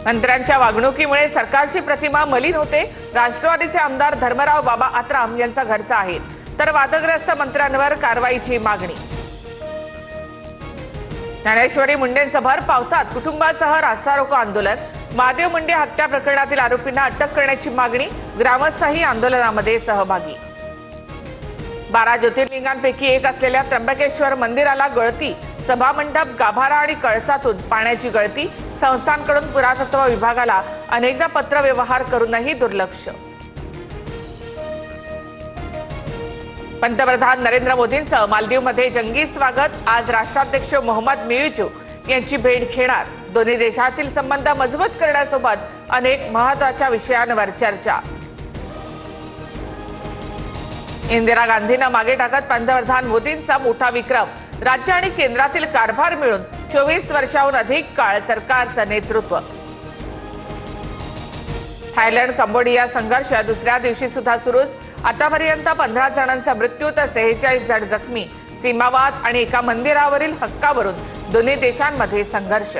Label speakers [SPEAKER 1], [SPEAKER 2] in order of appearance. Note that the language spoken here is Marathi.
[SPEAKER 1] मंत्र्यांच्या वागणुकीमुळे सरकारची प्रतिमा मलिन होते। राष्ट्रवादीचे आमदार धर्मराव बाबा आत्राम यांचा घरचा आहे, तर वादग्रस्त मंत्र्यांवर कारवाईची मागणी। ज्ञानेश्वरी मुंडेंचं भर पावसात कुटुंबासह रास्ता रोको आंदोलन। महादेव मुंडे हत्या प्रकरणातील आरोपींना अटक करण्याची मागणी। ग्रामस्थही आंदोलनामध्ये सहभागी। 12 ज्योतिर्लिंगांपैकी एक असलेल्या त्र्यंबकेश्वर मंदिराला गळती। सभामंडप, गाभारा आणि कळसातून पाण्याची गळती। संस्थांकडून पुरातत्व विभागाला अनेकदा पत्रव्यवहार करूनही दुर्लक्ष। पंतप्रधान नरेंद्र मोदींचं मालदीवमध्ये जंगी स्वागत। आज राष्ट्राध्यक्ष मोहम्मद मियुजू यांची भेट घेणार। दोन्ही देशातील संबंध मजबूत करण्यासोबत अनेक महत्त्वाच्या विषयांवर चर्चा। इंदिरा गांधींना मागे टाकत पंतप्रधान मोदींचा मोठा विक्रम। राज्य आणि केंद्रातील कारभार मिळून 24 वर्षांहून अधिक काळ सरकारचं नेतृत्व। थायलंड कंबोडिया संघर्ष दुसऱ्या दिवशी सुद्धा सुरूच। आतापर्यंत 15 जणांचा मृत्यू तर 46 जण जखमी। सीमावाद आणि एका मंदिरावरील हक्कावरून दोन्ही देशांमध्ये संघर्ष।